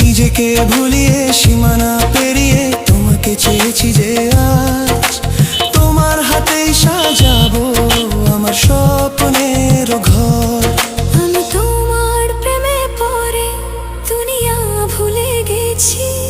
নিজেকে ভুলিয়ে সীমানা পেরিয়ে তোমাকে চেয়েছি যে আজ তোমার হাতেই সাজাবো আমার স্বপ্নের ঘর। আমি তোমার প্রেমে পড়ে দুনিয়া ভুলে গেছি।